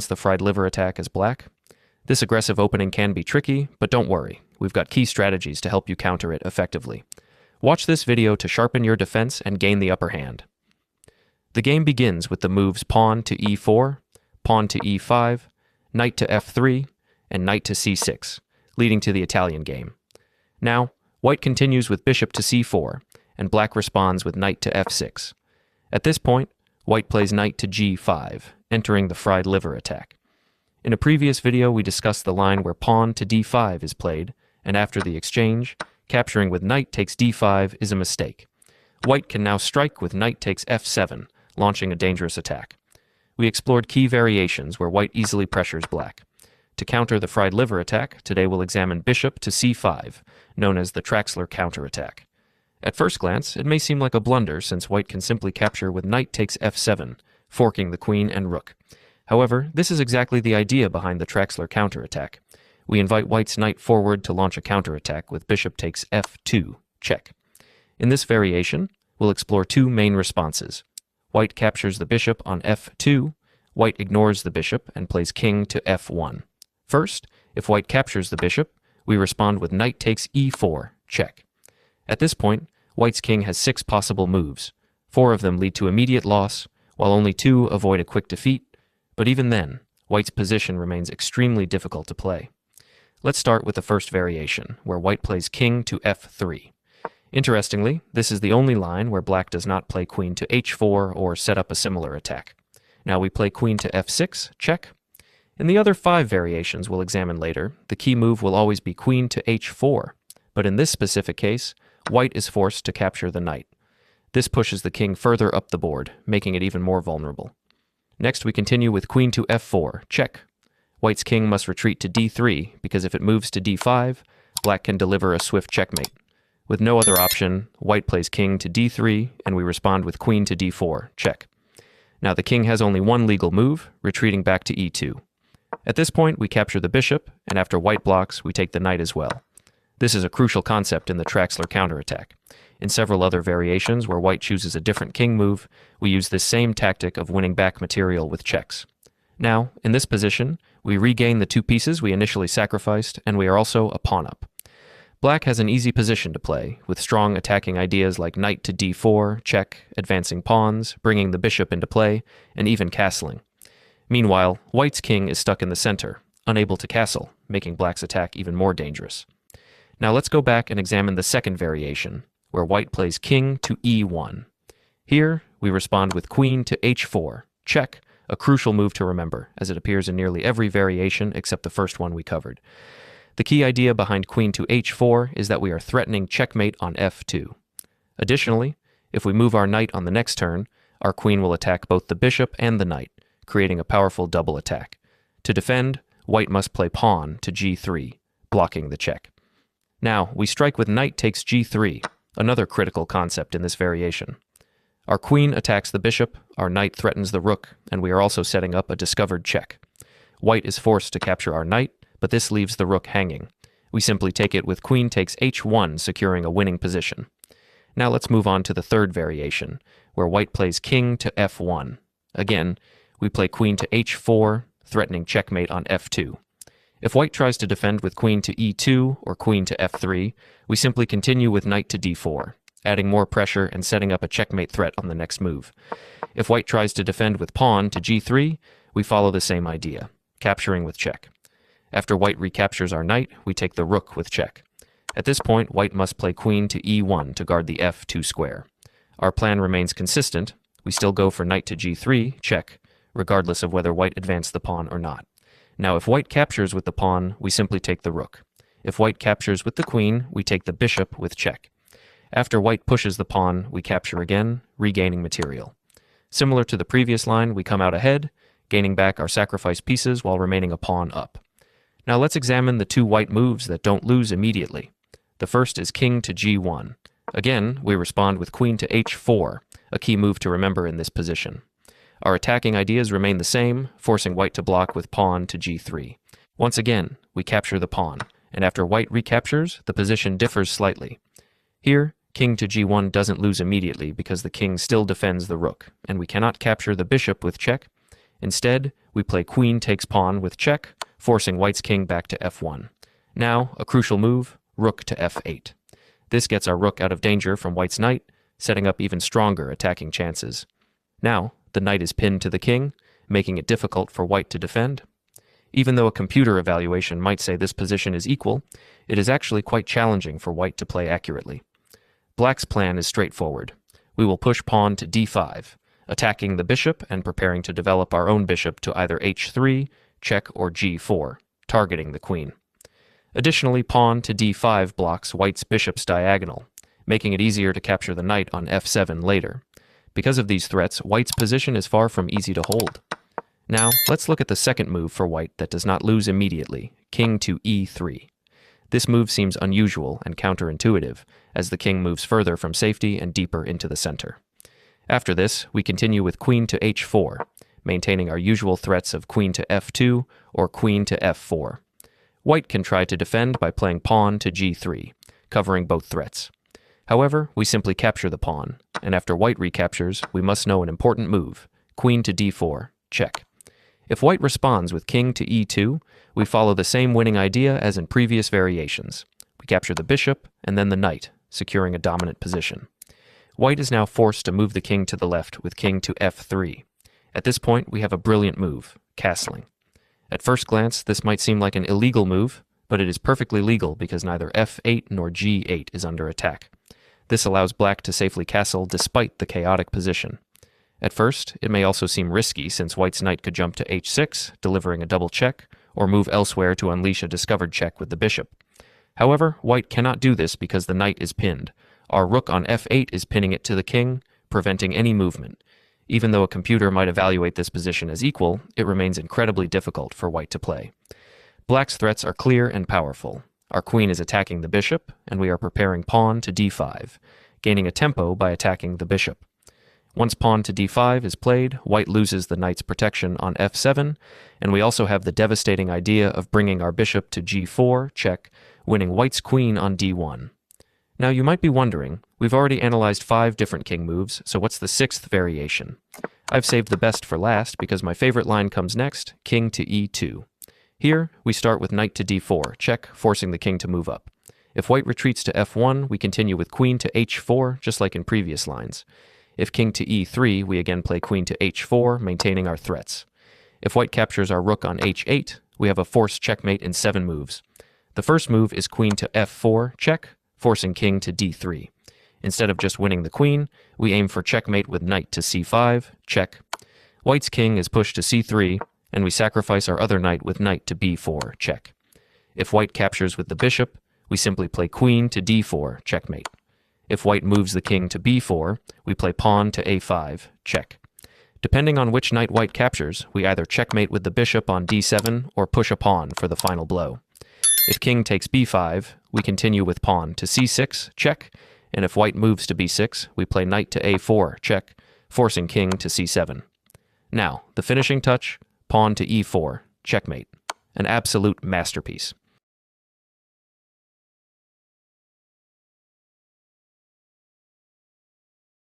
against the fried liver attack as black. This aggressive opening can be tricky, but don't worry, we've got key strategies to help you counter it effectively. Watch this video to sharpen your defense and gain the upper hand. The game begins with the moves pawn to e4, pawn to e5, knight to f3, and knight to c6, leading to the Italian game. Now, white continues with bishop to c4, and black responds with knight to f6. At this point, white plays knight to g5, entering the fried liver attack. In a previous video, we discussed the line where pawn to d5 is played, and after the exchange, capturing with knight takes d5 is a mistake. White can now strike with knight takes f7, launching a dangerous attack. We explored key variations where white easily pressures black. To counter the fried liver attack, today we'll examine bishop to c5, known as the Traxler counterattack. At first glance, it may seem like a blunder since white can simply capture with knight takes f7, forking the queen and rook. However, this is exactly the idea behind the Traxler counterattack. We invite white's knight forward to launch a counterattack with bishop takes f2, check. In this variation, we'll explore two main responses. White captures the bishop on f2, white ignores the bishop and plays king to f1. First, if white captures the bishop, we respond with knight takes e4, check. At this point, white's king has 6 possible moves. 4 of them lead to immediate loss, while only 2 avoid a quick defeat, but even then, white's position remains extremely difficult to play. Let's start with the first variation, where white plays king to f3. Interestingly, this is the only line where black does not play queen to h4 or set up a similar attack. Now we play queen to f6, check. In the other 5 variations we'll examine later, the key move will always be queen to h4, but in this specific case, white is forced to capture the knight. This pushes the king further up the board, making it even more vulnerable. Next we continue with queen to f4, check. White's king must retreat to d3, because if it moves to d5, black can deliver a swift checkmate. With no other option, white plays king to d3, and we respond with queen to d4, check. Now the king has only one legal move, retreating back to e2. At this point, we capture the bishop, and after white blocks, we take the knight as well. This is a crucial concept in the Traxler counterattack. In several other variations where white chooses a different king move, we use this same tactic of winning back material with checks. Now, in this position, we regain the 2 pieces we initially sacrificed, and we are also a pawn up. Black has an easy position to play, with strong attacking ideas like knight to d4, check, advancing pawns, bringing the bishop into play, and even castling. Meanwhile, white's king is stuck in the center, unable to castle, making black's attack even more dangerous. Now let's go back and examine the second variation, where white plays king to e1. Here, we respond with queen to h4, check, a crucial move to remember, as it appears in nearly every variation except the first one we covered. The key idea behind queen to h4 is that we are threatening checkmate on f2. Additionally, if we move our knight on the next turn, our queen will attack both the bishop and the knight, creating a powerful double attack. To defend, white must play pawn to g3, blocking the check. Now, we strike with knight takes g3, another critical concept in this variation. Our queen attacks the bishop, our knight threatens the rook, and we are also setting up a discovered check. White is forced to capture our knight, but this leaves the rook hanging. We simply take it with queen takes h1, securing a winning position. Now let's move on to the third variation, where white plays king to f1. Again, we play queen to h4, threatening checkmate on f2. If white tries to defend with queen to e2 or queen to f3, we simply continue with knight to d4, adding more pressure and setting up a checkmate threat on the next move. If white tries to defend with pawn to g3, we follow the same idea, capturing with check. After white recaptures our knight, we take the rook with check. At this point, white must play queen to e1 to guard the f2 square. Our plan remains consistent. We still go for knight to g3, check, regardless of whether white advanced the pawn or not. Now, if white captures with the pawn, we simply take the rook. If white captures with the queen, we take the bishop with check. After white pushes the pawn, we capture again, regaining material. Similar to the previous line, we come out ahead, gaining back our sacrificed pieces while remaining a pawn up. Now let's examine the 2 white moves that don't lose immediately. The first is king to g1. Again, we respond with queen to h4, a key move to remember in this position. Our attacking ideas remain the same, forcing white to block with pawn to g3. Once again, we capture the pawn, and after white recaptures, the position differs slightly. Here, king to g1 doesn't lose immediately because the king still defends the rook, and we cannot capture the bishop with check. Instead, We play queen takes pawn with check, forcing white's king back to f1. Now, a crucial move, rook to f8. This gets our rook out of danger from white's knight, setting up even stronger attacking chances. Now, the knight is pinned to the king, making it difficult for white to defend. Even though a computer evaluation might say this position is equal, it is actually quite challenging for white to play accurately. Black's plan is straightforward. We will push pawn to d5, attacking the bishop and preparing to develop our own bishop to either h3, check, or g4, targeting the queen. Additionally, pawn to d5 blocks white's bishop's diagonal, making it easier to capture the knight on f7 later. Because of these threats, white's position is far from easy to hold. Now, let's look at the second move for white that does not lose immediately, king to e3. This move seems unusual and counterintuitive, as the king moves further from safety and deeper into the center. After this, we continue with queen to h4, maintaining our usual threats of queen to f2 or queen to f4. White can try to defend by playing pawn to g3, covering both threats. However, we simply capture the pawn, and after white recaptures, we must know an important move, queen to d4, check. If white responds with king to e2, we follow the same winning idea as in previous variations. We capture the bishop and then the knight, securing a dominant position. White is now forced to move the king to the left with king to f3. At this point, we have a brilliant move, castling. At first glance, this might seem like an illegal move, but it is perfectly legal because neither f8 nor g8 is under attack. This allows black to safely castle despite the chaotic position. At first, it may also seem risky since white's knight could jump to h6, delivering a double check, or move elsewhere to unleash a discovered check with the bishop. However, white cannot do this because the knight is pinned. Our rook on f8 is pinning it to the king, preventing any movement. Even though a computer might evaluate this position as equal, it remains incredibly difficult for white to play. Black's threats are clear and powerful. Our queen is attacking the bishop, and we are preparing pawn to d5, gaining a tempo by attacking the bishop. Once pawn to d5 is played, white loses the knight's protection on f7, and we also have the devastating idea of bringing our bishop to g4, check, winning white's queen on d1. Now you might be wondering, we've already analyzed 5 different king moves, so what's the 6th variation? I've saved the best for last because my favorite line comes next, king to e2. Here, we start with knight to d4, check, forcing the king to move up. If white retreats to f1, we continue with queen to h4, just like in previous lines. If king to e3, we again play queen to h4, maintaining our threats. If white captures our rook on h8, we have a forced checkmate in 7 moves. The first move is queen to f4, check, forcing king to d3. Instead of just winning the queen, we aim for checkmate with knight to c5, check. White's king is pushed to c3, and we sacrifice our other knight with knight to b4, check. If white captures with the bishop, we simply play queen to d4, checkmate. If white moves the king to b4, we play pawn to a5, check. Depending on which knight white captures, we either checkmate with the bishop on d7 or push a pawn for the final blow. If king takes b5, we continue with pawn to c6, check, and if white moves to b6, we play knight to a4, check, forcing king to c7. Now, the finishing touch, pawn to e4, checkmate. An absolute masterpiece.